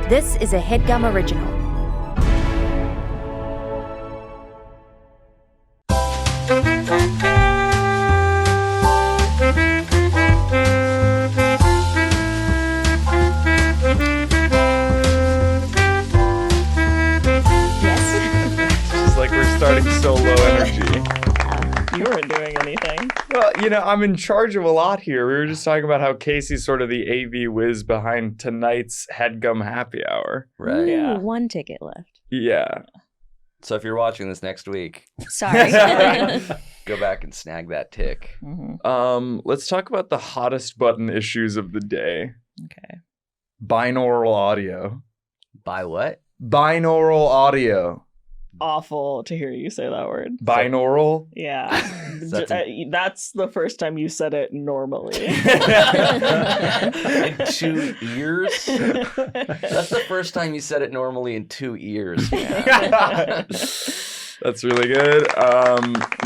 This is a Headgum original. Starting so low energy. You weren't doing anything. Well, I'm in charge of a lot here. We were just talking about how Casey's sort of the AV whiz behind tonight's Headgum happy hour. Right. Yeah. One ticket left. Yeah. So if you're watching this next week, Sorry. go back and snag that tick. Mm-hmm. Let's talk about the hottest button issues of the day. Okay. Binaural audio. By what? Binaural audio. Awful to hear you say that word. Binaural? Yeah. That's That's the first time you said it normally. In 2 years? That's the first time you said it normally in 2 years, man. That's really good.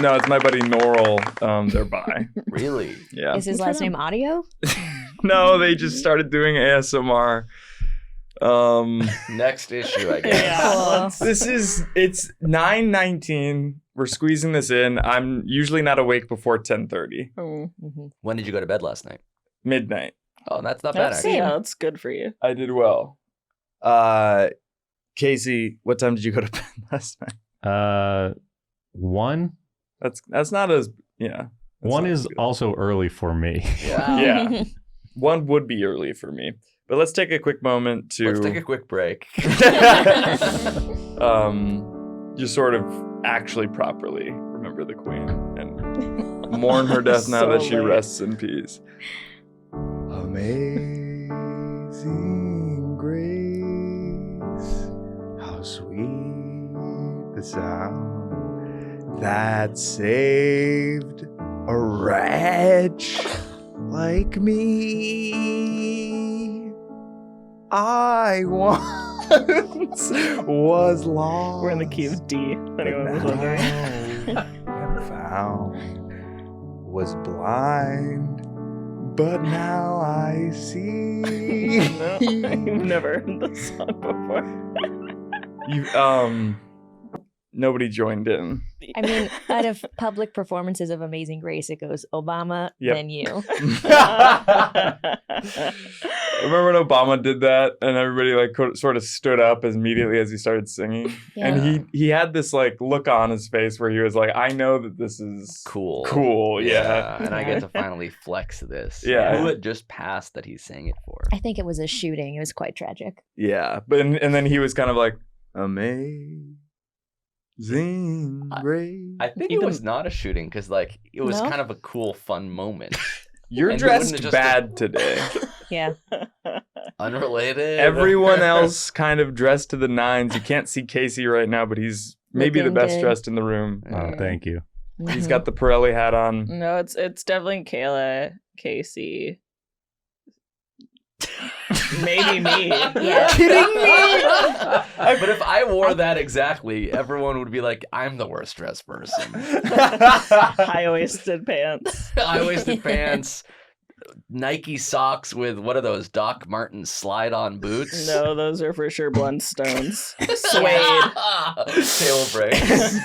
No, it's my buddy Norral. They're bi. Really? Yeah. Is his last name Audio? No, they just started doing ASMR. Next issue, I guess. Yeah. It's 9:19. We're squeezing this in. I'm usually not awake before 10:30. Mm-hmm. When did you go to bed last night? Midnight. Oh, that's not bad, That's, actually. yeah, that's good for you. I did well. Casey, what time did you go to bed last night? 1. That's not as that's 1 not is good. also early for me. Wow. Yeah. 1 would be early for me. But let's take a quick moment to Let's take a quick break. just sort of actually properly remember the Queen and mourn her death now So that she late. rests in peace. Amazing grace, how sweet the sound that saved a wretch like me. I once was lost. We're in the key of D, if anyone was wondering. and found, was blind, but now I see. No, you've never heard this song before. Nobody joined in. I mean, out of public performances of Amazing Grace, it goes Obama, Yep. then you. Remember when Obama did that and everybody sort of stood up as immediately as he started singing? Yeah. And he had this look on his face where he was like, I know that this is Cool. Yeah. And I get to finally flex this. Yeah. Who had just passed that he's saying it for? I think it was a shooting. It was quite tragic. Yeah. But and then he was kind of like, amazing grace. I think it was not a shooting because, it was No? kind of a cool, fun moment. You're And you wouldn't dressed have just- bad today. Yeah. Unrelated. Everyone else kind of dressed to the nines. You can't see Casey right now, but he's maybe the Looking best good. dressed in the room. Oh, thank you. He's got the Pirelli hat on. No, it's definitely Kayla, Casey. Maybe me. Yeah. Kidding me? But if I wore that exactly, everyone would be like, I'm the worst dressed person. High-waisted pants. High-waisted pants, Nike socks with, what are those, Doc Martens slide-on boots? No, those are for sure Blundstones. Suede. Tail brakes.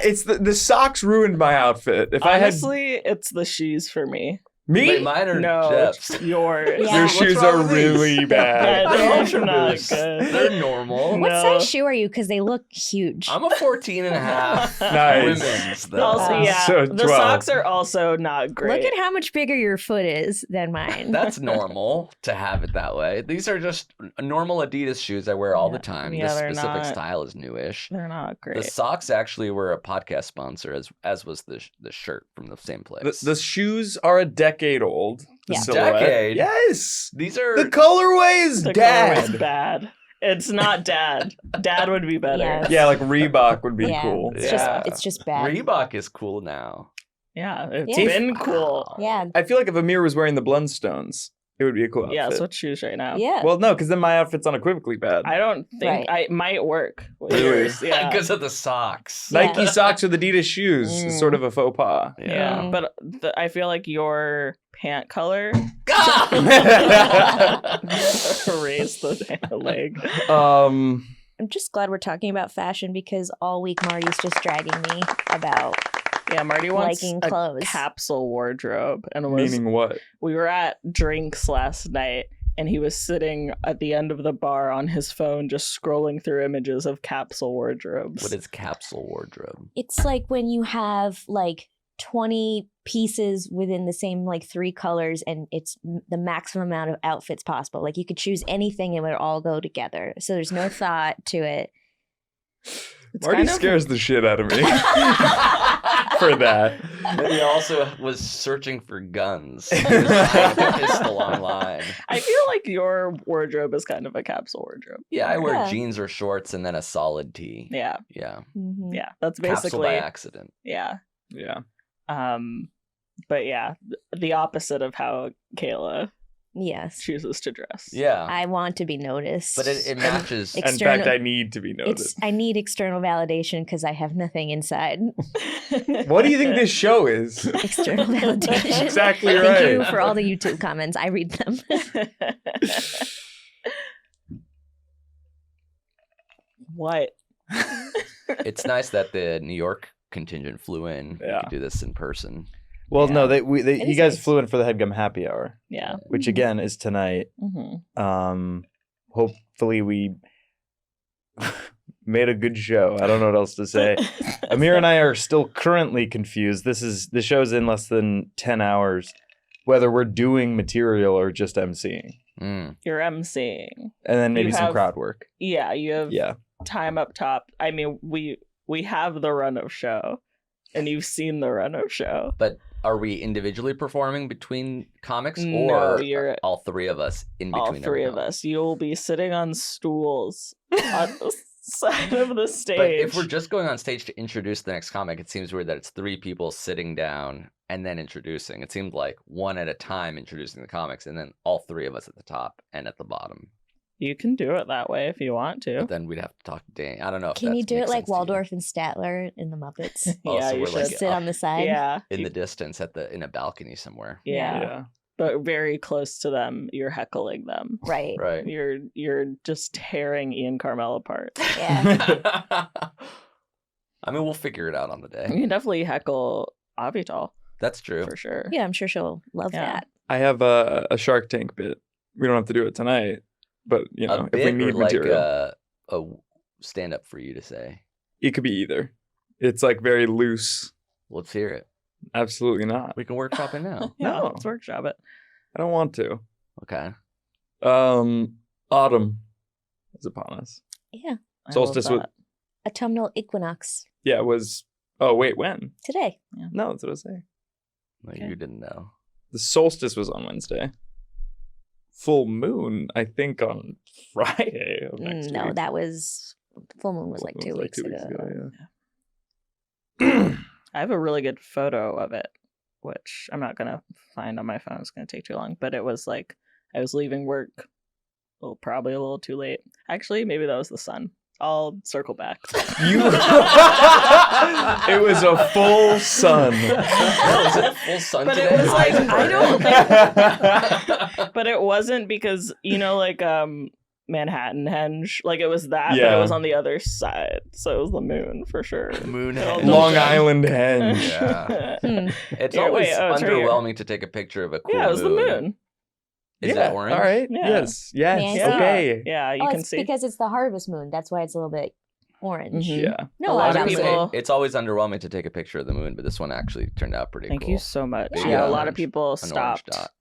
It's the socks ruined my outfit. If Honestly, it's the shoes for me. me, Wait, mine are No, Jeff's. yours. Yeah. your What's shoes wrong are with these? really bad. Yeah, They're they're not really- good. They're normal. What No. size shoe are you? Because they look huge. I'm a 14 and a half. Nice. Women's, though. Also, Wow. yeah, So the 12. socks are also not great. Look at how much bigger your foot is than mine. That's normal to have it that way. These are just normal Adidas shoes I wear all the Yeah. time. Yeah, this they're specific not- style is newish. They're not great. The socks actually were a podcast sponsor, as was the shirt from the same place. The shoes are a decade old. The Yeah. silhouette. Decade? Yes. These are The colorway is The dad. colorway's bad. It's not dad. Dad would be better. Yeah. Yeah, like Reebok would be yeah, cool. It's Yeah. just bad. Reebok is cool now. Yeah, it's Yeah. been cool. Yeah. I feel like if Amir was wearing the Blundstones, it would be a cool outfit. Yeah, switch shoes right now. Yeah. Well, no, because then my outfit's unequivocally bad. I don't think Right. I might work. with Really? yours, Yeah. Because of the socks. Yeah. Nike socks with Adidas shoes is sort of a faux pas. Yeah, Mm. but I feel like your pant color Erase the leg. Um, I'm just glad we're talking about fashion because all week Marty's just dragging me about Yeah, Marty wants liking a clothes. capsule wardrobe, and meaning what? we were at drinks last night, and he was sitting at the end of the bar on his phone, just scrolling through images of capsule wardrobes. What is capsule wardrobe? It's like when you have like 20 pieces within the same like 3 colors and it's the maximum amount of outfits possible. Like you could choose anything and it would all go together. So there's no thought to it. It's Marty kind of- scares the shit out of me for that. But he also was searching for guns. He was finding a pistol online. I feel like your wardrobe is kind of a capsule wardrobe. Yeah, I wear Yeah. jeans or shorts and then a solid tee. Yeah, Yeah. Mhm. yeah, that's Capsule basically by accident. yeah. Yeah. But yeah, the opposite of how Kayla Yes. chooses to dress. Yeah. I want to be noticed. But it matches. Ex- In fact, External- I need to be noticed. I need external validation because I have nothing inside. What do you think this show is? External validation. Exactly Thank right. you for all the YouTube comments. I read them. What? It's nice that the New York contingent flew in. Yeah. We could do this in person. Well, Yeah. no, It you is guys nice. flew in for the Headgum happy hour, Yeah. which again is tonight. Mm-hmm. Hopefully we made a good show. I don't know what else to say. Amir and I are still currently confused. The show's in less than 10 hours, whether we're doing material or just emceeing, Mm. You're emceeing. and then maybe You some have- crowd work. Yeah, you have Yeah. time up top. I mean, we have the run of show, and you've seen the run of show. But are we individually performing between comics, No, or you're- all 3 of us in between? All 3 of us. You'll be sitting on stools on the side of the stage. But if we're just going on stage to introduce the next comic, it seems weird that it's 3 people sitting down and then introducing. It seemed like one at a time introducing the comics, and then all 3 of us at the top and at the bottom. You can do it that way if you want to. But then we'd have to talk to Dan. I don't know. If Can you that do it makes like sense to you. Waldorf and Statler in the Muppets? Oh, Yeah, so you we're should. like Sit on the side. Yeah, in the distance in a balcony somewhere. yeah, but very close to them. You're heckling them. Right. Right. You're just tearing Ian Carmel apart. Yeah. I mean, we'll figure it out on the You day. can definitely heckle Avital That's true. for sure. Yeah, I'm sure she'll love Yeah. that. I have a Shark Tank bit. We don't have to do it tonight, but A if we bit or need like material, a stand up for you to say. it could be either. It's like very loose. Let's hear it. Absolutely not. We can workshop it now. Yeah, No. let's workshop it. I don't want to. Okay. Autumn is upon us. Yeah. I Solstice love was- that. Autumnal equinox Yeah, it was. Oh wait, when? today. No, that's what I was saying. Well, Okay. you didn't know. The solstice was on Wednesday. Full moon, I think, on Friday of next No, week. that was full moon was Full like moon 2 was weeks ago. yeah. I have a really good photo of it, which I'm not gonna find on my phone. It's gonna take too long. But it was like I was leaving work, well, probably a little too late. Actually, maybe that was the sun. I'll circle back. You. It was a full sun. Oh, is it full sun But it today? was like, Eyes I don't burning. But it wasn't because like Manhattan Henge, like it was that, but Yeah. it was on the other side, so it was the moon for sure. Moon Long Henge. Long Island Henge. Yeah. Hmm. It's Here, always wait, oh, it's right here. underwhelming to take a picture of a cool Yeah, it was the moon. Is Yeah, it orange? All right. Yeah. Yes. Yes. May I see? Okay. Yeah, you Oh, can it's see. because it's the harvest moon. That's why it's a little bit orange. Mhm. Yeah. No, A lot I of was people- saying- It's always underwhelming to take a picture of the moon, but this one actually turned out pretty Thank cool. you so much. Big Yeah, a lot orange- of people An orange stopped dot.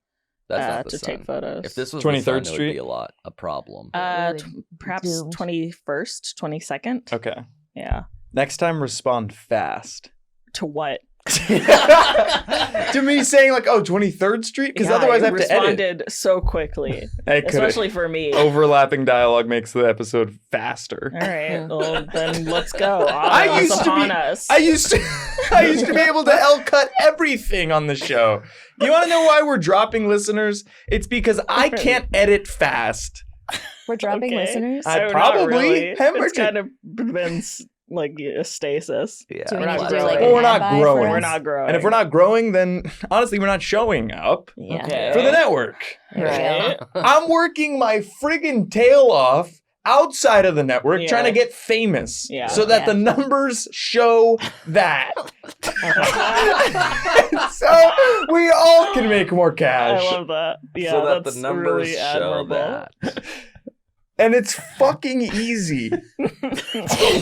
That's not the to sun. take photos. If this was 23rd the sun, it Street? would be a problem. Really perhaps doomed. 21st, 22nd. Okay. Yeah. Next time, respond fast. To what? To me saying like, oh, 23rd Street? Because Yeah, otherwise I you have to edit. responded so quickly, I could. especially for me. Overlapping dialogue makes the episode faster. All right, well then let's go. I Autumn's used to upon be- us. I used to be able to cut everything on the show. You want to know why we're dropping listeners? It's because I can't edit fast. We're dropping Okay. listeners. I So not probably really. hemorrhaging. It's kind of been like a stasis. Yeah. Do we We're need not to do growing. like Well, an we're not ad buy growing. for We're us? not growing. And if we're not growing, then honestly, we're not showing up Yeah. Okay. for the network. Right. I'm working my friggin' tail off outside of the network trying to Yeah. get famous Yeah. so that Yeah. the numbers show that. So we all can make more I cash. love that. Yeah, so that that's the numbers really show admirable. that. And it's fucking easy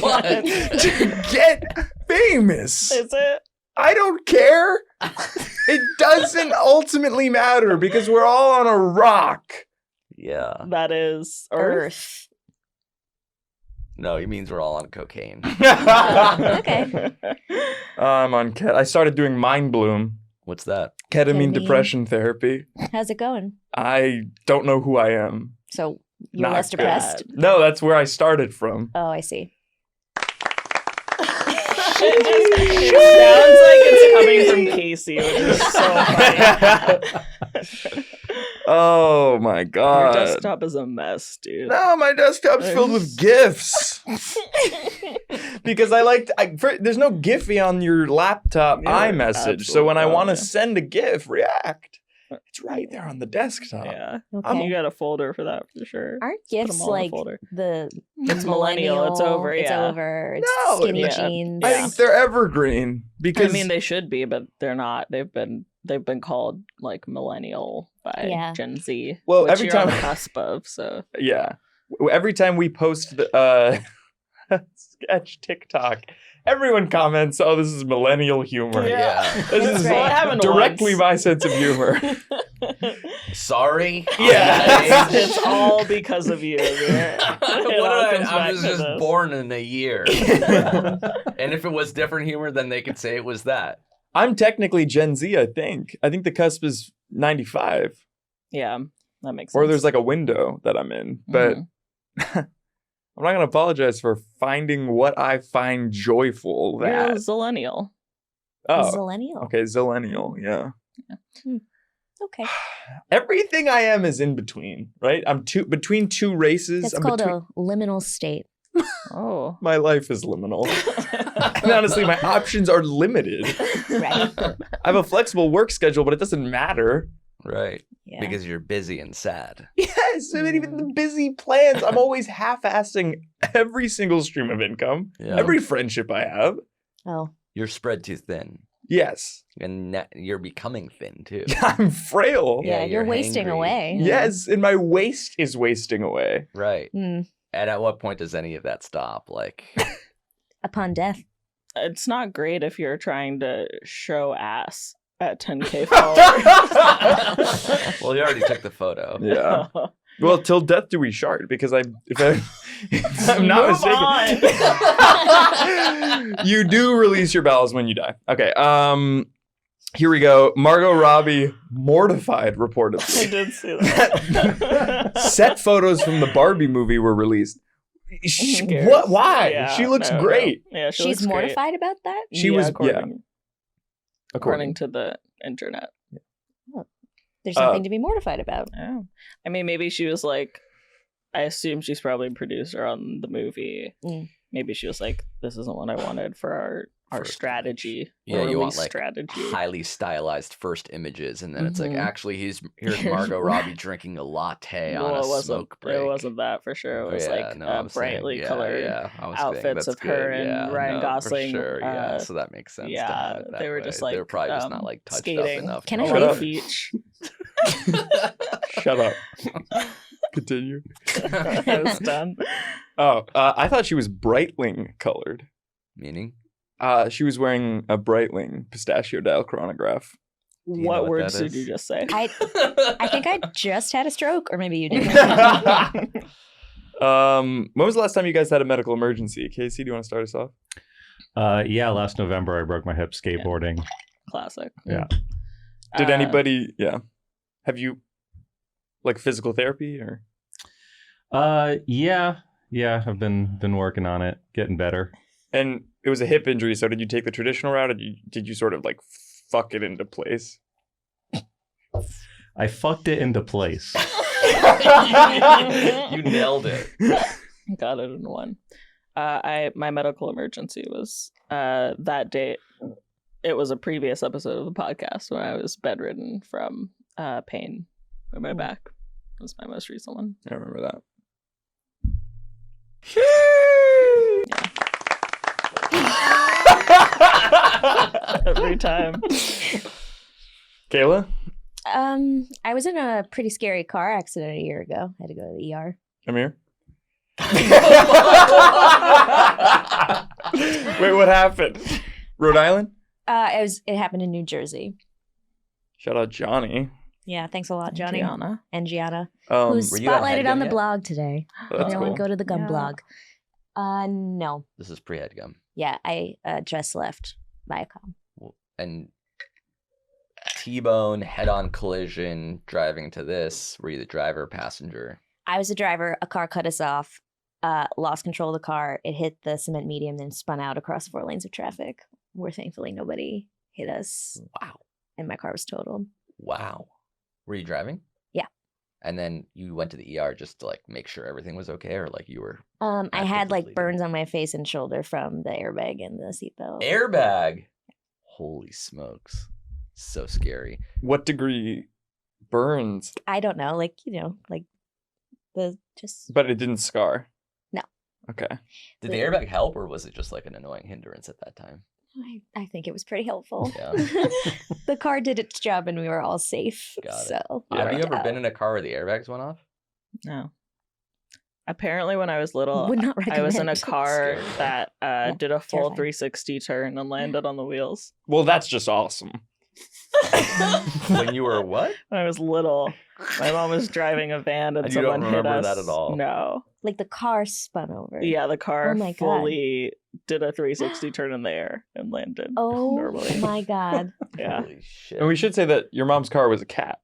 What? to get famous. Is it? I don't care. It doesn't ultimately matter because we're all on a rock. Yeah. That is Earth. Earth. No, he means we're all on cocaine. Okay. I'm on I started doing Mind Bloom, What's that? ketamine Ketamine. depression therapy. How's it going? I don't know who I am. So you're Not less good. depressed? No, that's where I started from. Oh, I see. It sounds like it's coming from Casey, which is so funny. Oh my Your god. desktop is a mess, dude. No, my desktop's filled with GIFs. Because there's no Giphy on your laptop Yeah, iMessage. So when I absolutely. want to send a GIF, React, it's right there on the desktop. Yeah. Okay. You got a folder for that for sure. Aren't Put 'em gifts all in a like folder. the It's millennial, it's over, It's yeah. over. It's No, skinny yeah. jeans. I think they're evergreen because I mean, they should be, but they're not. They've been called like millennial by Yeah. Gen Z. Well, which every you're on time- the cusp of. So yeah. Every time we post the sketch TikTok, everyone comments, "Oh, this is millennial humor." Yeah. This That's is right. What happened directly once? my sense of humor. Sorry? Yeah. it's all because of you. Amir. It all comes I back was to just this. born in a year. And if it was different humor, then they could say it was that. I'm technically Gen Z, I think. I think the cusp is 95. Yeah, that makes sense. Or there's like a window that I'm in. But Mhm. I'm not going to apologize for finding what I find joyful. You're a That. Zillennial. Oh, Zillennial. okay. Zillennial. Yeah. Okay. Everything I am is in between, right? I'm between two races. That's I'm called between, a liminal state. Oh. my life is liminal. And honestly, my options are limited. Right. I have a flexible work schedule, but it doesn't matter. Right. Yeah. Because you're busy and sad. Yes, I mean, even the busy plans, I'm always half-assing every single stream of income, Yeah. every friendship I have. Oh. You're spread too thin. Yes, And you're becoming thin too. I'm frail. Yeah, Yeah, you're wasting hangry. away. Yes, and my waist is wasting away. Right. Hmm. And at what point does any of that stop? Like, Upon death. It's not great if you're trying to show ass at 10K followers. well, you already took the photo. Yeah. Well, till death do we shart, because if I'm not Move mistaken, you do release your bowels when you die. Okay. Here we go. Margot Robbie mortified I reportedly. did see that. Set photos from the Barbie movie were released. Who cares? What? Why? Yeah, She looks no, no. great. Yeah, she She's looks great. mortified about that? She was- according to the internet. There's something to be mortified about. Yeah. I mean, maybe she was like, I assume she's probably a producer on the movie. Mm. Maybe she was like, this isn't what I wanted for our First strategy. Yeah, our you want release like strategy. highly stylized first images, and then it's like, Mhm. actually, here's Margot Robbie drinking a latte on Well, a smoke break. It wasn't that for sure. It was like I'm saying, brightly yeah, colored. yeah, I was saying outfits that's of her good, and yeah, Ryan no, Gosling, For sure, yeah, uh, so that makes sense. to yeah, have it that they were way. just They're like, probably just not like touched skating. up enough. Can Can I I Shut leave? up. beach? Shut up. Continue. I was done. Oh, I thought she was Breitling colored. Meaning? She was wearing a Breitling pistachio dial chronograph. you know What what words that did you is? just say? I think I just had a stroke, or maybe you did. When was the last time you guys had a medical emergency? Casey, do you want to start us off? Yeah, last November I broke my hip skateboarding. Classic. Yeah. Did Uh, anybody? Yeah. Have you like physical therapy or? Yeah, I've been working on it, getting better. And it was a hip injury, so did you take the traditional route, or did you sort of like fuck it into place? I fucked it into place. You nailed it. Got it in one. My medical emergency was that date. It was a previous episode of the podcast when I was bedridden from pain in my back. It was my most recent one. I remember that. Every time. Kayla? I was in a pretty scary car accident a year ago. I had to go to the ER. Amir? Wait, what happened? Rhode Island? It happened in New Jersey. Shout out Johnny. Yeah, thanks a lot, Johnny. Gianna. And Gianna, Um, who's were you at spotlighted Headgum on the yet? blog today. that's Everyone cool. go to the Gum Yeah. blog. No. This is pre-Headgum. Yeah, I just left Viacom. And T-bone, head-on collision, driving to this. Were you the driver or passenger? I was the driver. A car cut us off. Lost control of the car. It hit the cement median, then spun out across 4 lanes of traffic. Where thankfully nobody hit us, Wow. and my car was totaled. Wow. Were you driving? Yeah. And then you went to the ER just to like make sure everything was okay, or like you were I had Actively like bleeding. burns on my face and shoulder from the airbag and the seatbelt. airbag. Holy smokes. So scary. What degree burns? I don't know, like the just But it didn't scar. No. Okay. Did the airbag help, or was it just like an annoying hindrance at that time? I think it was pretty helpful. Yeah. The car did its job and we were all safe. Got it. So Have you ever been in a car where the airbags went off? No. Apparently, when I was little, Would not I was in a recommend. car Scary. that did a full terrifying. 360 turn and landed on the wheels. Well, that's just awesome. When you were what? When I was little, my mom was driving a van and And you don't someone hit remember us. that at all? No. Like the car spun over. Yeah, the car Oh my God. fully did a 360 turn in the air and landed Oh normally. my god. Yeah. Holy shit. And we should say that your mom's car was a cat.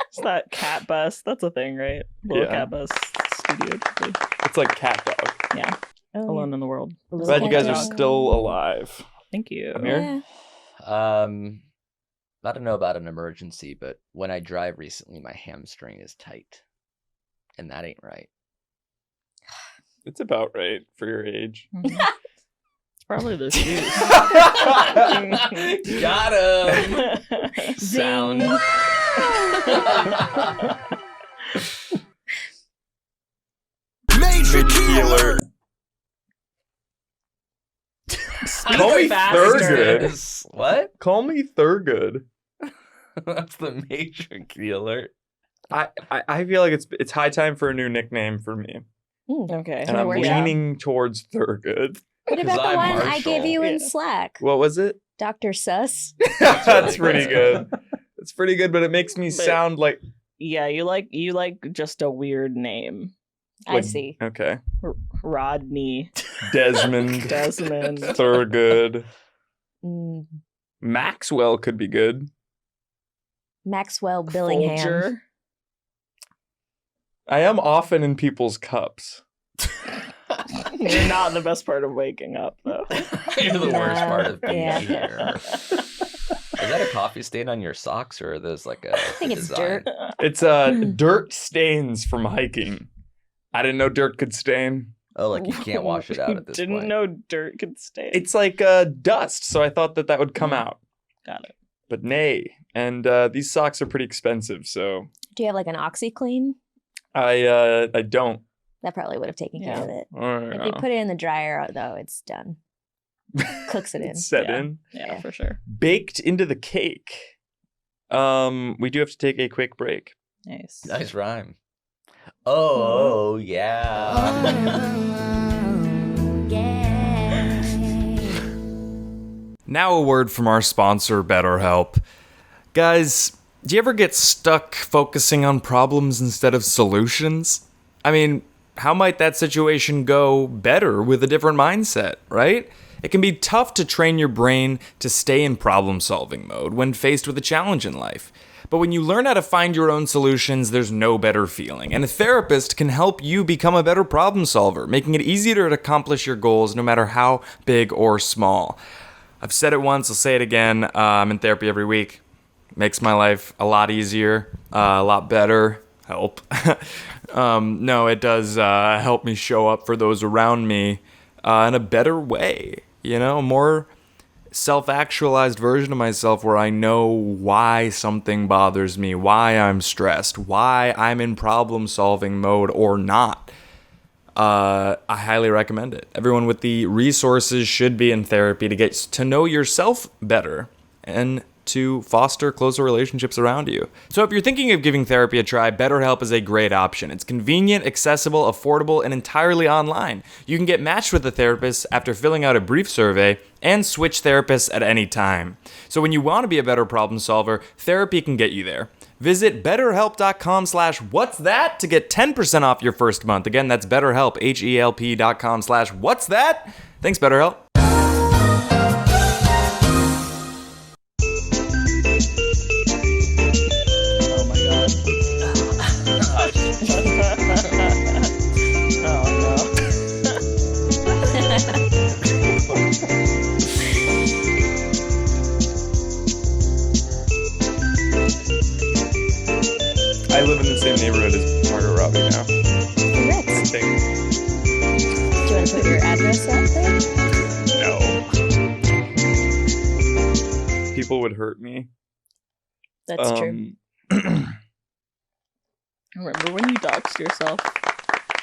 It's that cat bus. That's a thing, right? Little Yeah. cat bus studio. Ghibli. It's like cat dog. Yeah. Oh, Alone in the world. yeah. Glad you guys are Cat dog. still alive. Thank you. Amir? Yeah. I don't know about an emergency, but when I drive recently, my hamstring is tight. And that ain't right. It's about right for your age. Mhm. It's probably the shoes. Got him! Sound. Major key alert. Call me Thurgood. What? Call me Thurgood. That's the major key alert. I feel like it's high time for a new nickname for me. Okay. And I'm work out. leaning towards Thurgood. What about 'Cause the I'm one I gave you in Yeah. Slack? What was it? Dr. Sus? That's pretty good. It's pretty good, but it makes me But- sound like Yeah, you like just a weird name. I Like- see. okay. Rodney, Desmond, Desmond. Thurgood, Mm, Maxwell could be good. Maxwell Billingham. Folger. I am often in people's cups. You're not in the best part of waking up, though. You're the worst No, part of being yeah. here. Is that a coffee stain on your socks, or are those like a? I think it's dirt. It's dirt stains from hiking. I didn't know dirt could stain. Oh, like you can't wash it out at this Didn't point. know dirt could stay. It's like dust, so I thought that would come out. Got it. But nay. And these socks are pretty expensive, so Do you have like an OxyClean? I don't. That probably would have taken care Yeah. of it. I don't If you know. put it in the dryer, though, it's done. Cooks it in. It's set Yeah. in. Yeah, for sure. Baked into the cake. We do have to take a quick break. Nice. Nice rhyme. Oh yeah. Now a word from our sponsor, BetterHelp. Guys, do you ever get stuck focusing on problems instead of solutions? I mean, how might that situation go better with a different mindset, right? It can be tough to train your brain to stay in problem-solving mode when faced with a challenge in life. But when you learn how to find your own solutions, there's no better feeling. And a therapist can help you become a better problem solver, making it easier to accomplish your goals no matter how big or small. I've said it once, I'll say it again. I'm in therapy every week. Makes my life a lot easier, a lot better. help. No, it does help me show up for those around me in a better way. You know, a more self-actualized version of myself where I know why something bothers me, why I'm stressed, why I'm in problem-solving mode or not. I highly recommend it. Everyone with the resources should be in therapy to get to know yourself better and to foster closer relationships around you. So if you're thinking of giving therapy a try, BetterHelp is a great option. It's convenient, accessible, affordable, and entirely online. You can get matched with a therapist after filling out a brief survey and switch therapists at any time. So when you want to be a better problem solver, therapy can get you there. Visit betterhelp.com/what's-that to get 10% off your first month. Again, that's betterhelp, HELP.com/what's-that. Thanks, BetterHelp. Oh my god. Oh no. I live in the same neighborhood as Margot Robbie now. I Congrats. think. Do you want to put your address out there? No. People would hurt me. That's true. Remember when you doxed yourself?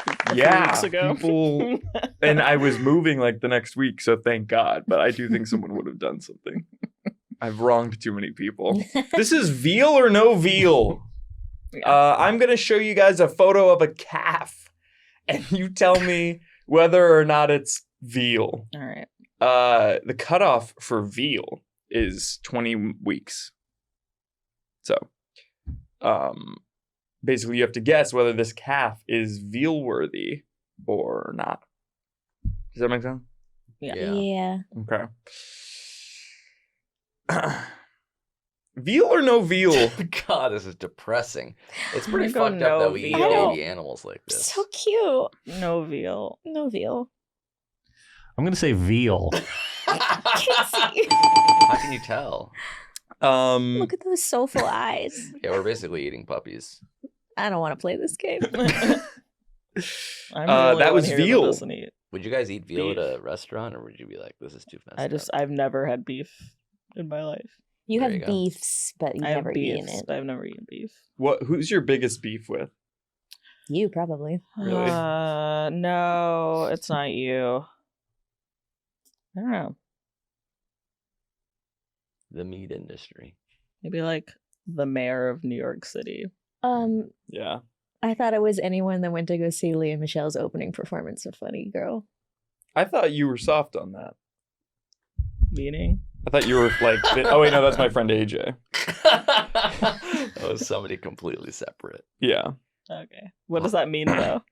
A few Yeah, weeks ago? people, and I was moving like the next week, so thank God. But I do think someone would have done something. I've wronged too many people. This is Veal or no Veal. I'm gonna show you guys a photo of a calf, and you tell me whether or not it's veal. All right. The cutoff for veal is 20 weeks. So, basically, you have to guess whether this calf is veal worthy or not. Does that make sense? Yeah. Okay. Veal or no veal? God, this is depressing. It's I'm pretty gonna fucked go up that no we eat veal. baby animals like this. So cute. No veal. No veal. I'm going to say veal. Casey. How can you tell? Look at those soulful eyes. Yeah, we're basically eating puppies. I don't want to play this game. That was veal. Would you guys eat veal at a restaurant, or would you be like, "This is too messed up"? I've never had beef in my life. You There have you go. beefs, but you've I have never eaten beefs, it. but I've never eaten beef. Who's your biggest beef with? You probably. Really? No, it's not you. I don't know. The meat industry. Maybe like the mayor of New York City. Yeah. I thought it was anyone that went to go see Leah Michelle's opening performance of Funny Girl. I thought you were soft on that. Meaning? I thought you were like, oh wait, no, that's my friend AJ. That was somebody completely separate. Yeah. Okay. What does that mean though?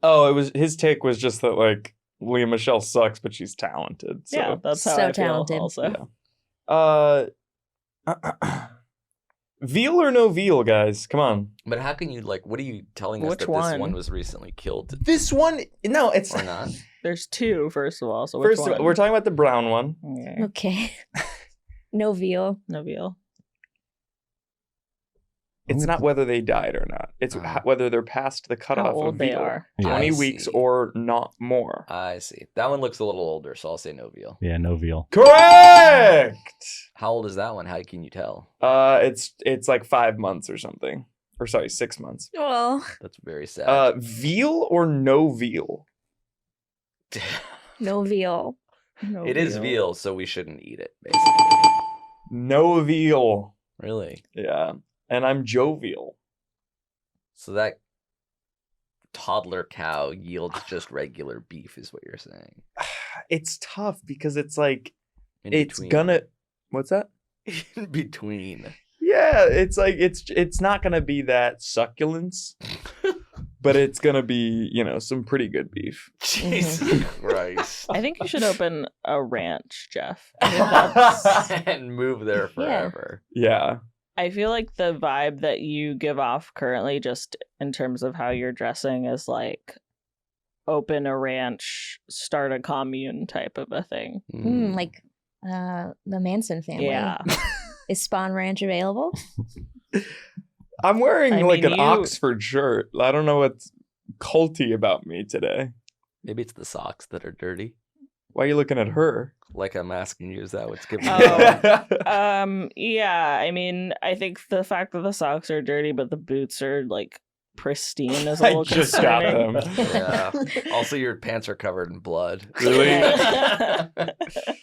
Oh, his take was just that like Leah Michelle sucks, but she's talented. So. Yeah, that's how So I feel talented. also. Yeah. Veal or no veal, guys? Come on. But how can you what are you telling us Which that one? this one was recently killed This one, no, it's or not? There's two, first of all. So which First, one? we're talking about the brown one. Okay. Okay. No veal. No veal. It's not whether they died or not. It's whether they're past the cutoff How old of they veal. are. 20 I weeks see. or not more. I see. That one looks a little older, so I'll say no veal. Yeah, no veal. Correct. How old is that one? How can you tell? It's like 5 months or something. Or sorry, 6 months. Well, That's very sad. Veal or no veal? no veal. No It is veal, so we shouldn't eat it, basically. No veal. Really? Yeah. And I'm jovial. So that toddler cow yields just regular beef, is what you're saying. It's tough because it's like In it's between. gonna. What's that? In between. Yeah, it's like it's not gonna be that succulence, but it's gonna be some pretty good beef. Jesus Christ. I think you should open a ranch, Geoff. I think that's- And move there forever. Yeah. I feel like the vibe that you give off currently, just in terms of how you're dressing, is like open a ranch, start a commune type of a thing. Like the Manson family. Yeah. Is Spawn Ranch available? I'm wearing I like mean, an you- Oxford shirt. I don't know what's culty about me today. Maybe it's the socks that are dirty. Why are you looking at her? Like I'm asking you, is that what's giving Oh. you Yeah, I mean, I think the fact that the socks are dirty but the boots are like pristine is a I little just got concerning. them. Yeah. Also, your pants are covered in blood. Really?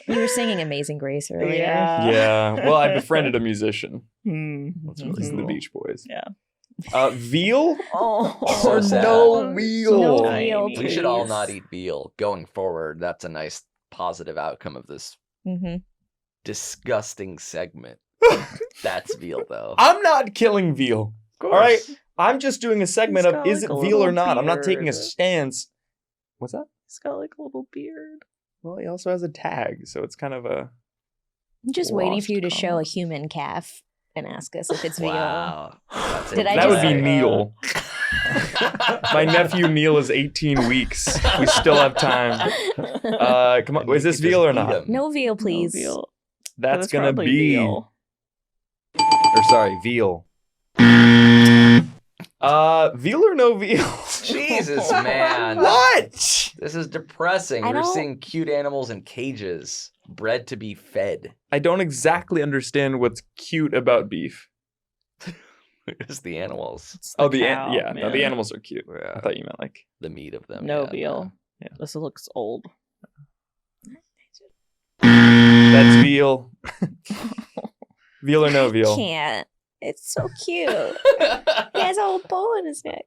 We were singing Amazing Grace earlier. Yeah. Yeah. Well, I befriended a musician. Hmm. That's really He's in the cool. Beach Boys. Yeah. Veal? Oh, So Or sad. no veal? No Tiny. veal, We should all please. not eat veal going forward. That's a nice positive outcome of this Mm-hmm. disgusting segment. That's veal, though. I'm not killing veal. Of All right. course. I'm just doing a segment He's of got, is like, it a veal or little not? I'm not taking a beard. stance. What's that? He's got like a little beard. Well, he also has a tag, so it's kind of a. I'm just waiting Lost for you to show a cause. human calf and ask us if it's veal. Wow. That's Did I That would just- be Neil. My nephew Neil is 18 weeks. We still have time. Come on, And you is this could veal just or eat not? 'em. No veal, please. No veal. But That's it's gonna probably be, veal. or sorry, veal. Veal or no veal? Jesus, man. What? This is depressing. I We're don't- seeing cute animals in cages, bred to be fed. I don't exactly understand what's cute about beef. It's the animals, It's Oh, cow, yeah, no, the man. animals are cute. I thought you meant like. the meat of them. No yeah, veal. Yeah. This looks old. That's veal. Veal or no veal? Can't. It's so cute. He has a whole bow in his neck.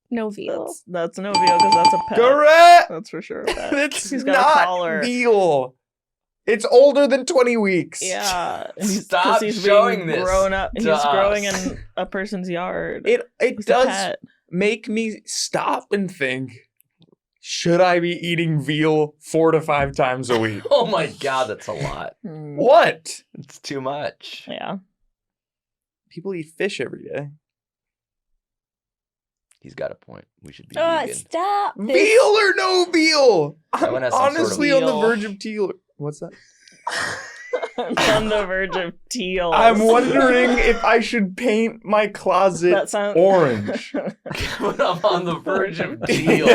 No veal. That's no veal because that's a pet. Correct. That's for sure. A pet. It's He's got a not collar. veal. It's older than 20 weeks. Yeah. and he's- 'cause Stop he's showing being this grown up. to He's growing us. in a person's yard. It He's a does pet. make me stop and think, should I be eating veal 4 to 5 times a week? Oh my god, that's a lot. Hmm. What? It's too much. Yeah. People eat fish every day. He's got a point. We should be Oh, vegan. stop. this. Veal or no veal? I'm Someone has some sort of honestly on the veal. verge of teal. What's that? On the verge of teal. I'm wondering if I should paint my closet That sounds orange. But I'm on the verge of teal.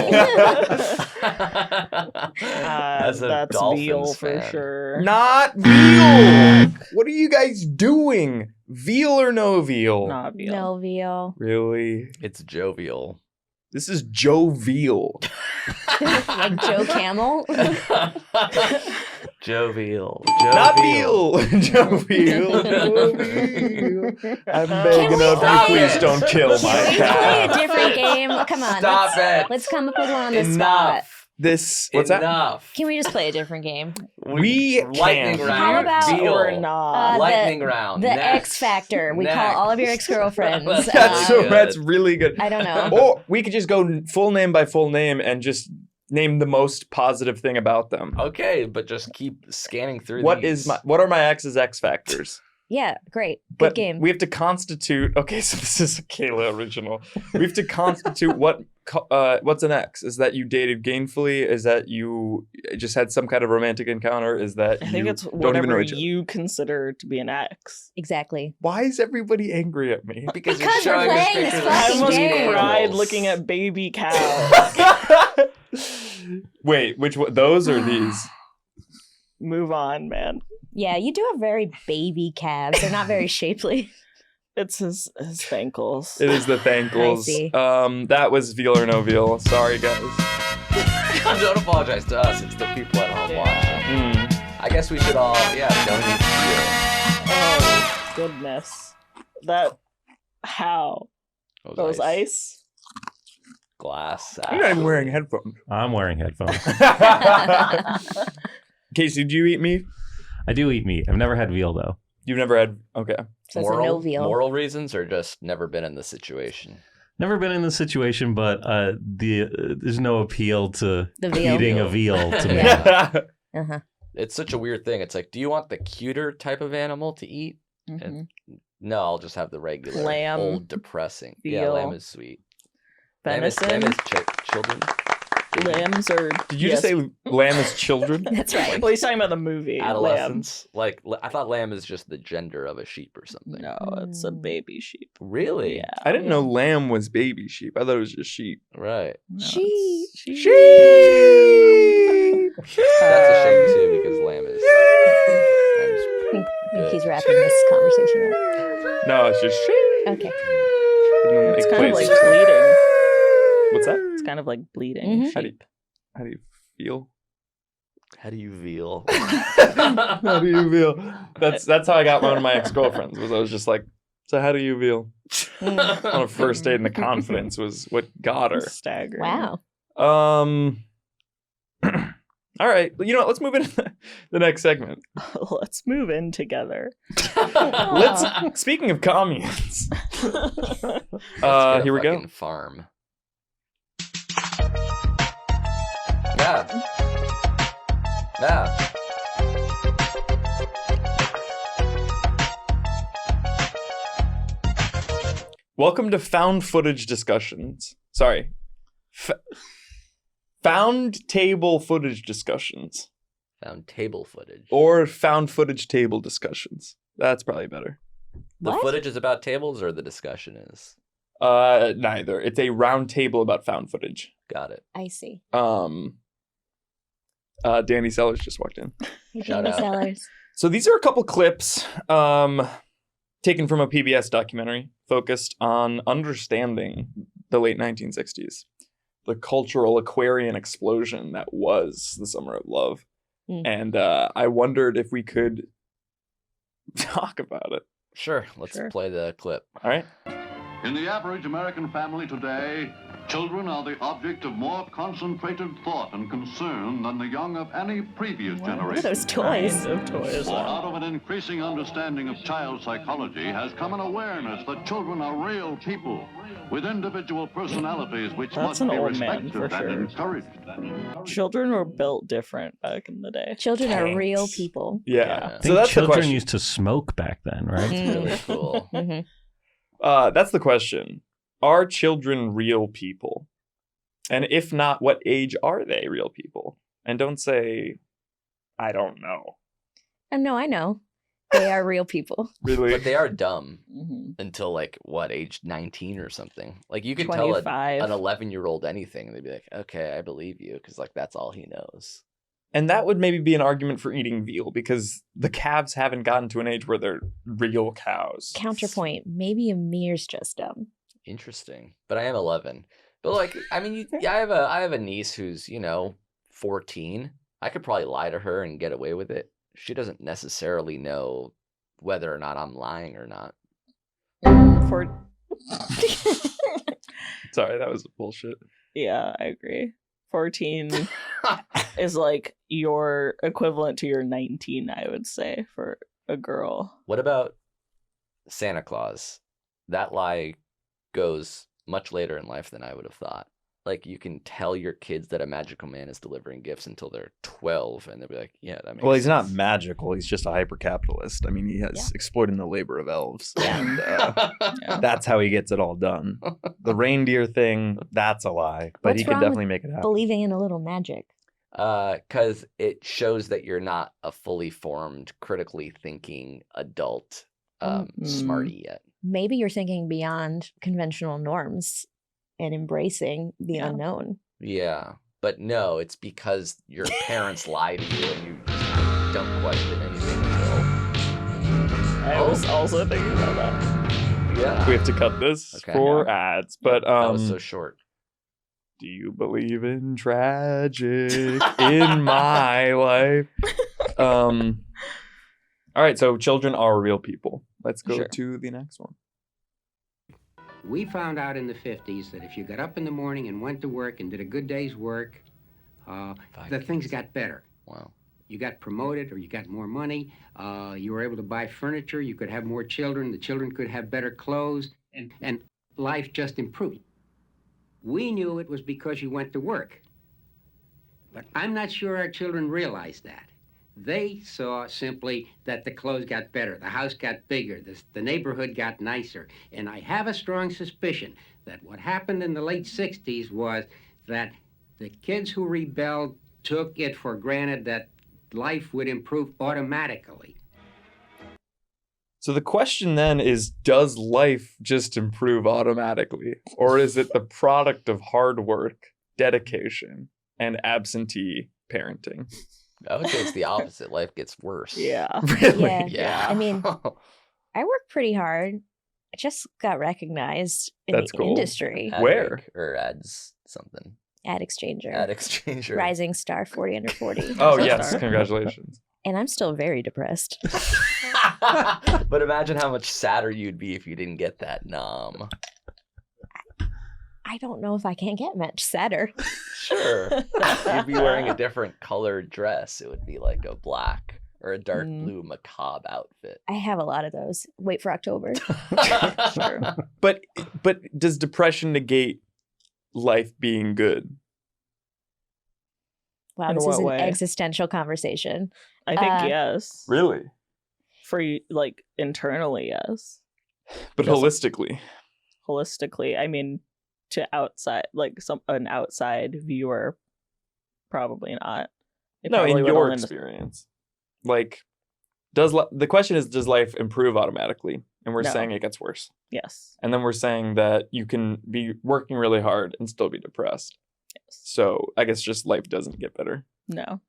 As a that's Dolphins veal for fan. sure. Not veal. What are you guys doing? Veal or no veal? Not veal. No veal. Really? It's jovial. This is Joe Veal. Like Joe Camel. Jovial. Not veal. Joe Veal. Joe Veal. I'm begging we of you, stop please it? don't kill my Can we play a cat. different game? Come on. Stop it. Let's come up with one on the spot. Enough. This, what's that? Enough. Can we just play a different game? We lightning can. round. How about- veal. Or not. Lightning round. The Next. X Factor. We call all of your ex-girlfriends. That's That's, really good. that's really good. I don't know. Or we could just go full name by full name and just name the most positive thing about them. Okay, but just keep scanning through What these. what are my ex's X factors? Yeah, great. Good But game. we have to constitute. Okay, so this is a Kayla original. We have to constitute what's an ex? Is that you dated gainfully? Is that you just had some kind of romantic encounter? Is that I you think it's don't even know whatever each other? you consider to be an ex. Exactly. Why is everybody angry at me? Because Because you're we're showing us playing this pictures of I fucking almost game. cried animals. looking at baby cows. Wait, which one? Those or these? Move on, man. Yeah, you do have very baby calves. They're not very shapely. It's his thankles. It is the thankles. see. That was veal or no veal. Sorry, guys. Don't apologize to us. It's the people at home watching. I guess we should all, don't eat Oh goodness. That how? veal. Those ice? Glass. You're not even wearing headphones. I'm wearing headphones. Casey, do you eat meat? I do eat meat. I've never had veal though. You've never had. Okay. So it's a no veal. Moral reasons or just never been in the situation? Never been in this situation, but there's no appeal to The veal. eating a veal to me. Yeah. Uh-huh. It's such a weird thing. It's like, do you want the cuter type of animal to eat? Mhm. No, I'll just have the regular, Lamb, old, depressing. Yeah, veal, lamb is sweet. Lamb is Venison. children. Lambs or Did you just say lamb is children? That's right. Well, he's talking about the movie. Adolescents? Like, I thought lamb is just the gender of a sheep or Lamb. something. No, it's a baby sheep. Really? Yeah. I didn't know lamb was baby sheep. I thought it was just sheep. Right. No, Sheep. it's Sheep. That's a shame too, because lamb is. I think he's wrapping this conversation up. No, it's just sheep. Okay. It's kind of like Places. bleeding. What's that? It's kind of like bleeding. Mhm. How do you, Sheep. how do you feel? How do you veal? How do you feel? That's how I got one of my ex-girlfriends. Was I was just like, so how do you feel? On a first date, and the confidence was what got her. Staggering. Wow. All right. You know what? Let's move into the next segment. Let's move in together. Let's. Speaking of communes, here we go. Farm. Yeah. Yeah. Welcome to found footage discussions. Sorry. Found table footage discussions. Found table footage. Or found footage table discussions. That's probably better. The What? footage is about tables, or the discussion is? Neither. It's a round table about found footage. Got it. I see. Danny Sellers just walked in. Shout Danny out. Sellers. So these are a couple clips taken from a PBS documentary focused on understanding the late 1960s, the cultural Aquarian explosion that was the Summer of Love. And I wondered if we could talk about it. Sure. Let's play the clip. All right. In the average American family today, children are the object of more concentrated thought and concern than the young of any previous What are generation. those toys? Kind of toys. For out of an increasing understanding of child psychology has come an awareness that children are real people with individual personalities which That's must an be old man, respected for and sure. encouraged. Children were built different back in the day. Children are real Tanks. people. Yeah. Yeah. I So think that's the children question. used to smoke back then, right? Mm. Really cool. Mhm. That's the question. Are children real people? And if not, what age are they real people? And don't say, I don't know. No, I know. They are real people. Really? But they are dumb Mm-hmm. until like what, age 19 or something. Like you could tell 25. an 11-year-old anything, and they'd be like, "Okay, I believe you," because like that's all he knows. And that would maybe be an argument for eating veal because the calves haven't gotten to an age where they're real cows. Counterpoint. Maybe Amir's just dumb. Interesting. But I am 11. But like, I mean, I have a niece who's 14. I could probably lie to her and get away with it. She doesn't necessarily know whether or not I'm lying or not. For Sorry, that was bullshit. yeah, I agree. 14 is like your equivalent to your 19, I would say, for a girl. What about Santa Claus? That lie goes much later in life than I would have thought. Like, you can tell your kids that a magical man is delivering gifts until they're 12, and they'll be like, yeah, that makes Well, he's not sense. magical. He's just a hyper-capitalist. I mean, he has exploiting the labor of elves. And Yeah. that's how he gets it all done. The reindeer thing, that's a lie. But What's he could wrong definitely make it happen. Believing in a little magic. Because it shows that you're not a fully formed, critically thinking adult smarty yet. Maybe you're thinking beyond conventional norms and embracing the unknown. Yeah, but no, it's because your parents lie to you and you just don't question anything until... I was also thinking about that. Yeah. We have to cut this Okay. for ads. But That was so short. do you believe in tragic in my life? All right, so children are real people. Let's go Sure. to the next one. We found out in the 50s that if you got up in the morning and went to work and did a good day's work, the things got better. Wow. You got promoted or you got more money. You were able to buy furniture. You could have more children. The children could have better clothes. And life just improved. We knew it was because you went to work. But I'm not sure our children realized that. They saw simply that the clothes got better, the house got bigger, the neighborhood got nicer. And I have a strong suspicion that what happened in the late 60s was that The kids who rebelled took it for granted that life would improve automatically. So the question then is, does life just improve automatically? Or is it the product of hard work, dedication, and absentee parenting? I would say it's the opposite. Life gets worse. Yeah. Yeah. Yeah. I mean, I work pretty hard. I just got recognized in That's the cool. industry. Ad Where? rank or ads something. Ad exchanger. Ad exchanger. Rising star 40 under 40. Oh, So yes. sorry. Congratulations. And I'm still very depressed. But imagine how much sadder you'd be if you didn't get that nom. I don't know if I can get much sadder. Sure. You'd be wearing a different colored dress. It would be like a black or a dark blue macabre outfit. I have a lot of those. Wait for October. Sure. But does depression negate life being good? Wow, In this is what an way? existential conversation. I think yes. Really? For you, like internally, yes. But Yes. holistically. Holistically, I mean, to outside, like an outside viewer, probably not. It No, probably in would your only- experience. Like, the question is, does life improve automatically? And we're No. saying it gets worse. Yes. And then we're saying that you can be working really hard and still be depressed. Yes. So I guess just life doesn't get better. No.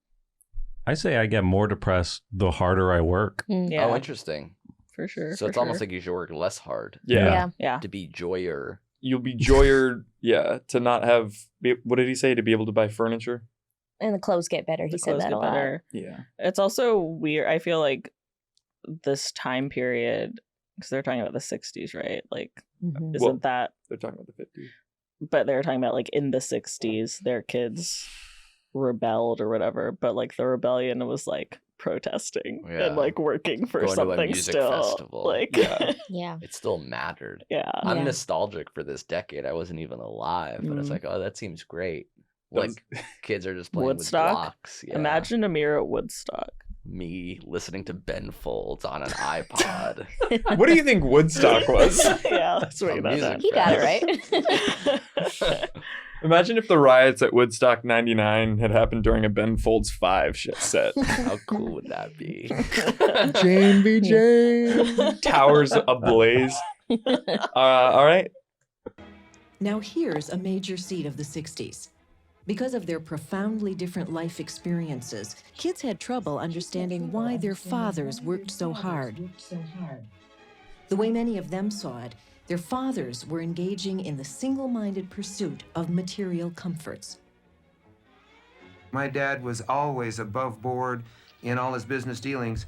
I say I get more depressed the harder I work. Yeah. Oh, interesting. For sure. So for it's almost sure. like you should work less hard Yeah. Yeah. to be joyer. You'll be joyer, yeah, to not have, what did he say? To be able to buy furniture? And the clothes get better. He The said clothes that get a lot. better. Yeah. It's also weird. I feel like this time period, because they're talking about the 60s, right? Like, Mhm. isn't Well- that, They're talking about the 50s. but they're talking about like in the 60s, their kids rebelled or whatever, but like the rebellion was like protesting Yeah. and like working for Going to a something music still. festival. Like, Yeah. Yeah. It still mattered. yeah. I'm Yeah. nostalgic for this decade. I wasn't even alive, but it's Mhm. like, oh, that seems great. Those- Like kids are just playing Woodstock? with blocks. Yeah. Imagine Amir at Woodstock. me listening to Ben Folds on an iPod. What do you think Woodstock was? Yeah, that's what A you know. music You got it fest. right. Imagine if the riots at Woodstock 99 had happened during a Ben Folds 5 set. How cool would that be? Jane v. Jane. Towers ablaze. All right. Now here's a major seed of the 60s. Because of their profoundly different life experiences, kids had trouble understanding why their fathers worked so hard. The way many of them saw it, their fathers were engaging in the single-minded pursuit of material comforts. My dad was always above board in all his business dealings,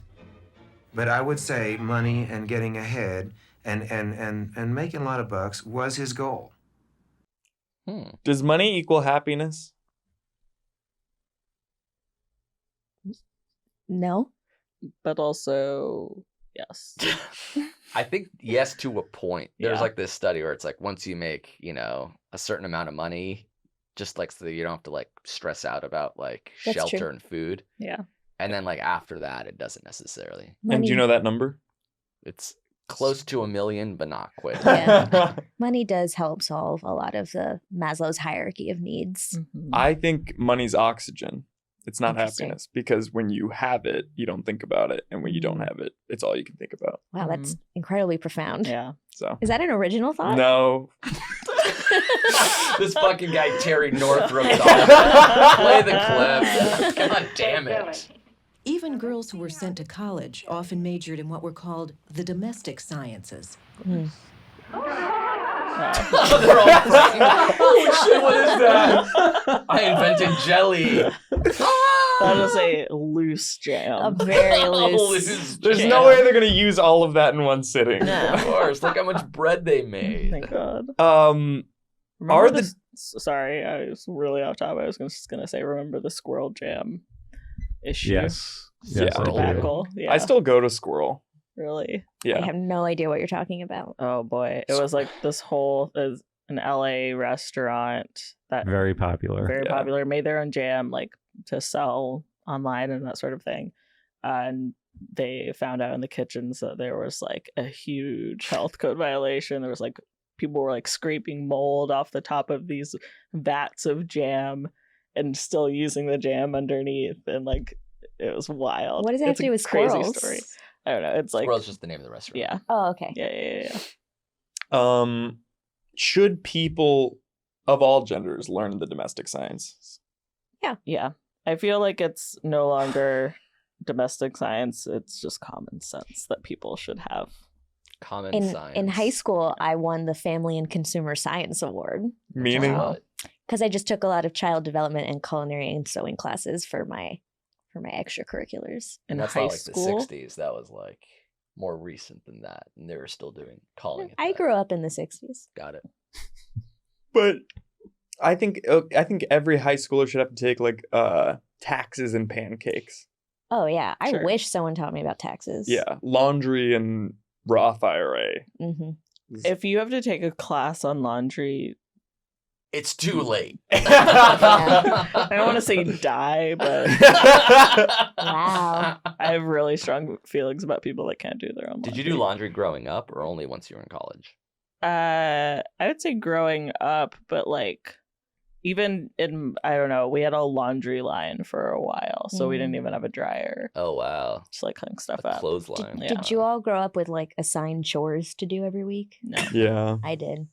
but I would say money and getting ahead and making a lot of bucks was his goal. Does money equal happiness? No. But also, yes. I think yes to a point. There's Yeah. like this study where it's like once you make, a certain amount of money, just like so that you don't have to like stress out about like That's shelter true. and food. Yeah. And then like after that it doesn't necessarily. And do you know that number? It's close to 1 million, but not quite. Yeah. Money does help solve a lot of the Maslow's hierarchy of needs. Mhm. I think money's oxygen. It's not Interesting. happiness because when you have it, you don't think about it. And when you don't have it, it's all you can think about. Wow, that's incredibly profound. Yeah. So, Is that an original thought? no. This fucking guy Terry Northrup play the clip. God damn it. Even girls who were sent to college often majored in what were called the domestic sciences. They're all fucking, oh shit, what is that? I invented jelly. That is a loose jam. A very loose. There's no way they're going to use all of that in one sitting. Of course. Look how much bread they made. Thank God. Are Remember the- the... Sorry, I was really off top. I was just gonna say, remember the squirrel jam issue? Yes. Yeah. Yes, I do. Debacle. Yeah. I still go to Squirrel. Really. I Yeah. have no idea what you're talking about. Oh boy, it was like this whole an LA restaurant that Very popular. very Yeah. popular, made their own jam like to sell online and that sort of thing, and they found out in the kitchens that there was like a huge health code violation. There was like people were like scraping mold off the top of these vats of jam, and still using the jam underneath, and like it was wild. What does that have It's to a do with crazy squirrels? story. I don't know. It's like Squirrel's just the name of the restaurant. yeah, Oh, okay. yeah. Should people of all genders learn the domestic sciences? Yeah. I feel like it's no longer domestic science. It's just common sense that people should have. Common science. In high school, I won the Family and Consumer Science Award Meaning? Wow. because I just took a lot of child development and culinary and sewing classes for my extracurriculars. In And that's high not like school, the 60s. That was like more recent than that. And they were still calling it I that. grew up in the 60s. Got it. But I think every high schooler should have to take like taxes and pancakes. Oh yeah, I Sure. wish someone taught me about taxes. Yeah, laundry and Roth IRA. Hmm. if you have to take a class on laundry, It's too late. I don't want to say die, but Wow. I have really strong feelings about people that can't do their own. Did you do laundry growing up or only once you were in college? I would say growing up, but like even in, I don't know, we had a laundry line for a while, so we didn't even have a dryer. Oh, wow. Just like hung stuff A up. clothesline. Yeah. Did you all grow up with like assigned chores to do every week? No. Yeah, I did.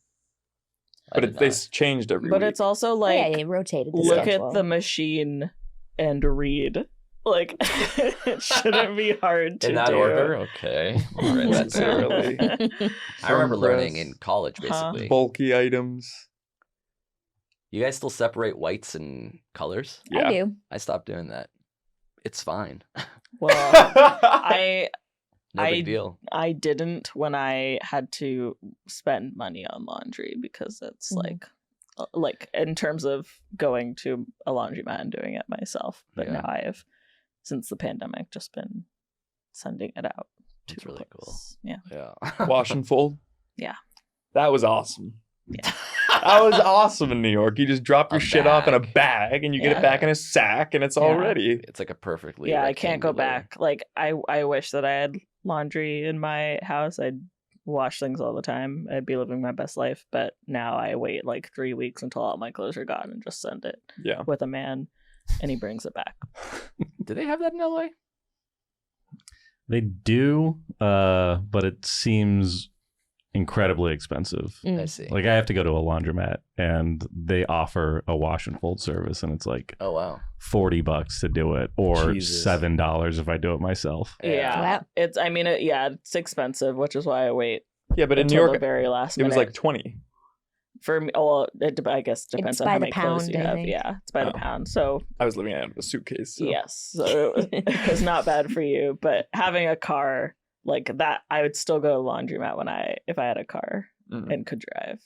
I but did they not. changed every But week. it's also Oh, like, yeah, it rotated. The look schedule. at the machine and read. Like, it shouldn't be hard to In that do. order? Okay. I'll write that down. Necessarily. I remember Firm learning press. in college, Huh? basically. Bulky items. You guys still separate whites and colors? Yeah. I do. I stopped doing that. It's fine. Well, I No I- big deal. I didn't when I had to spend money on laundry because it's Mhm. like in terms of going to a laundromat and doing it myself. But Yeah. now I have, since the pandemic, just been sending it out. That's to really a cool. place. Yeah. Yeah. Wash and fold. Yeah. That was awesome. Yeah. That was awesome in New York. You just drop your A shit off in a bag. bag and you get Yeah. it back in a sack and it's all Yeah. ready. It's like a perfectly Yeah, I can't go rectangular- back. Like I wish that I had laundry in my house. I'd wash things all the time. I'd be living my best life. But now I wait like 3 weeks until all my clothes are gone and just send it Yeah. with a man, and he brings it back. Do they have that in LA? They do, but it seems incredibly expensive. Mm. I see. Like I have to go to a laundromat and they offer a wash and fold service and it's like Oh, wow. $40 to do it or Jesus. $7 if I do it myself. Yeah, Wow. it's. I mean, it's expensive, which is why I wait Yeah, but in New until York, the very last it was minute. like 20. For me, well, I guess it depends It's on by how the many clothes pound, you I have. think. Yeah, it's by the Oh. pound. So I was living out of a suitcase. So. yes, so it was not bad for you. But having a car like that, I would still go to the laundromat if I had a car Mhm. and could drive.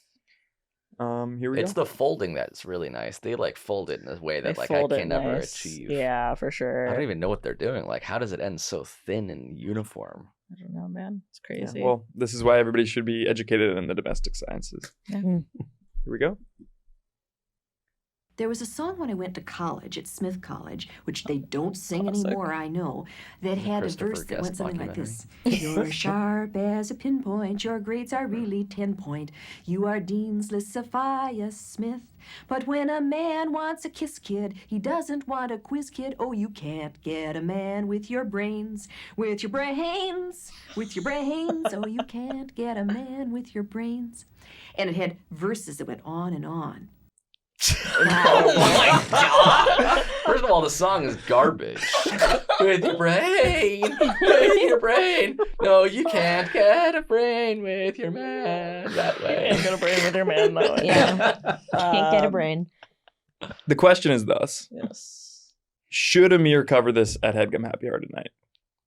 Here we It's go. the folding that's really nice. They like fold it in a way that They like I fold it can never nice. achieve. Yeah, for I sure. don't even know what they're doing. Like, how does it end so thin and uniform? I don't know, man. It's Yeah, crazy. well, this is why everybody should be educated in the domestic sciences. Yeah. Mm. Here we go. There was a song when I went to college at Smith College, which they don't sing Classic. anymore, I know, that The had a Christopher verse that Guest went something like documentary. this. You're sharp as a pinpoint, your grades are really 10-point. You are Dean's List Sophia Smith. But when a man wants a kiss kid, he doesn't want a quiz kid. Oh, you can't get a man with your brains, with your brains, with your brains. Oh, you can't get a man with your brains. And it had verses that went on and on. Oh my god! First of all, the song is garbage. With your brain, with your brain. No, you can't get a brain with your man that You way. can't get a brain with your man that way. Yeah. Can't get a Um, brain. The question is thus: Yes. should Amir cover this at Headgum Happy Hour tonight?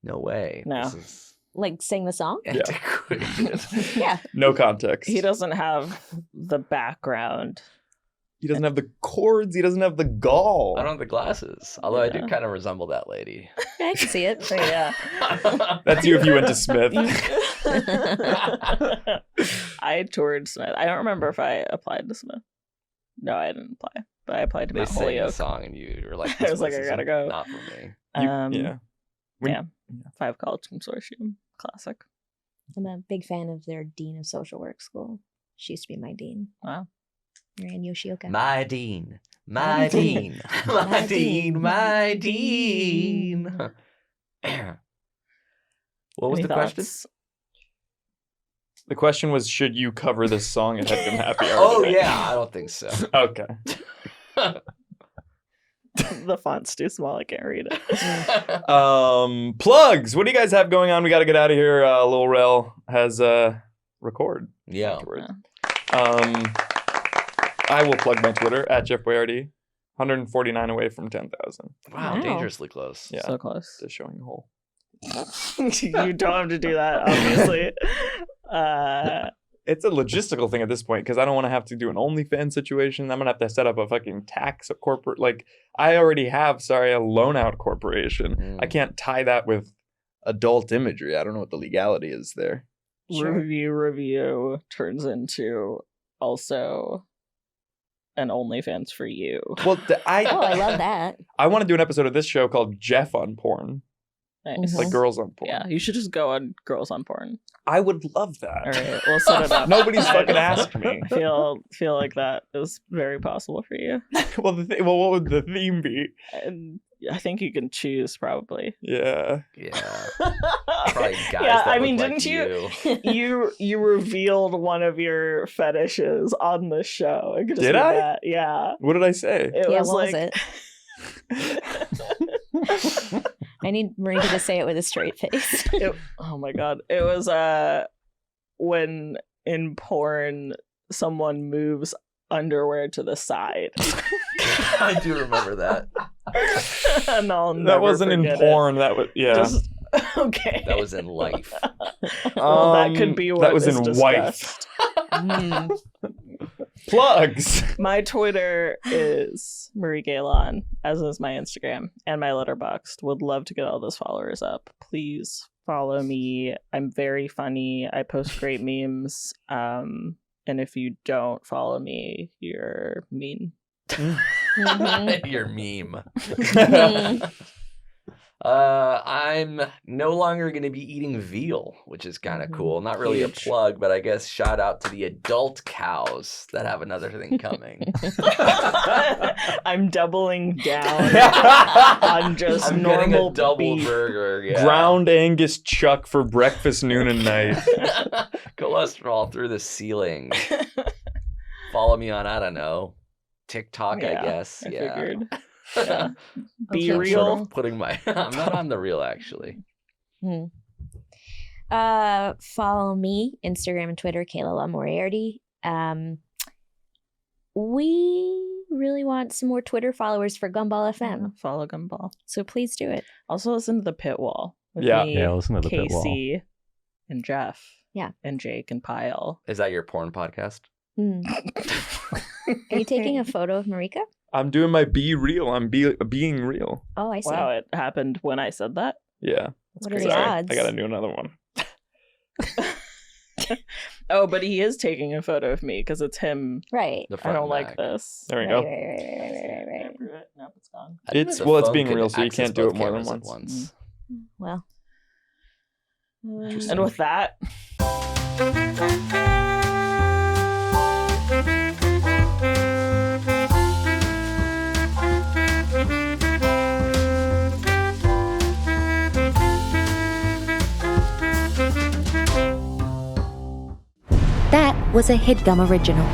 No way. No. This is Like sing the song? antiquated. Yeah. No context. He doesn't have the background. He doesn't have the chords. He doesn't have the gall. I don't have the glasses. Although I do Yeah. kind of resemble that lady. I can see it. So yeah. That's you if you went to Smith. I toured Smith. I don't remember if I applied to Smith. No, I didn't apply. But I applied to They Mount sang the Holyoke. song and you were like, I this was like, place I is gotta go. Not for me. Yeah. When- Yeah. 5 College Consortium. Classic. I'm a big fan of their dean of social work school. She used to be my dean. Wow. And Yoshioka. My Dean. My Dean. My Dean. My Dean. What was Any the question? thoughts? The question was, should you cover this song at Headgum Happy Hour? Oh, today? yeah. I don't think so. Okay. The font's too small. I can't read it. Plugs. What do you guys have going on? We got to get out of here. Lil Rel has record. Yeah. Afterwards. I will plug my Twitter at Geoff Boyardee. 149 away from 10,000. Wow, dangerously close. Yeah, so close. Just showing a hole. You don't have to do that, obviously. It's a logistical thing at this point because I don't want to have to do an OnlyFans situation. I'm gonna have to set up a fucking tax corporate. Like I already have, a loan out corporation. I can't tie that with adult imagery. I don't know what the legality is there. Sure. Review turns into also an OnlyFans for you. Well, I love that. I want to do an episode of this show called Geoff on Porn. Nice. Like girls on porn. Yeah, you should just go on Girls on Porn. I would love that. All right, we'll set it up. Nobody's fucking asked me. I feel like that is very possible for you. Well, what would the theme be? And I think you can choose probably. Yeah. Yeah. Probably guys Yeah, that I look mean, like didn't you revealed one of your fetishes on the show? It could just Did be I? that. Yeah. What did I say? It was what like was it? I need Marika to say it with a straight face. Oh my god. It was when in porn someone moves underwear to the side. I do remember that. And I'll That never wasn't in forget porn. That was okay. That was in life. Well, that could be what that was is in discussed. wife. Plugs. My Twitter is Marie Gaylon, as is my Instagram and my Letterboxd. Would love to get all those followers up. Please follow me. I'm very funny. I post great memes. And if you don't follow me, you're mean. Your meme. I'm no longer going to be eating veal, which is kind of cool. Not really a plug, but I guess shout out to the adult cows that have another thing coming. I'm doubling down on just I'm normal getting a double beef. burger. Yeah. Ground Angus chuck for breakfast, noon, and night. Cholesterol through the ceiling. Follow me on, I don't know, TikTok, I guess. I Yeah. figured. Yeah. Be Okay. real. Sort of putting my I'm not on the real actually. Follow me, Instagram and Twitter, Kayla Moriarty. We really want some more Twitter followers for Gumball FM. Follow Gumball. So please do it. Also listen to the Pit Wall with Yeah. me, Yeah, listen to the Pit Wall. Casey, and Geoff. Yeah. And Jake and Pyle. Is that your porn podcast? Are you taking a photo of Marika? I'm doing my be real. I'm being real. Oh, I see. Wow, it happened when I said that. Yeah. What are the Sorry, odds? I gotta do another one. Oh, but he is taking a photo of me because it's him. Right. The I front don't and like back. this. There we Right, go. right. Nope, it's gone. I didn't It's know the well, it's phone being could real, so you access can't do both it more than cameras at once. Well. And with that, That was a Headgum original.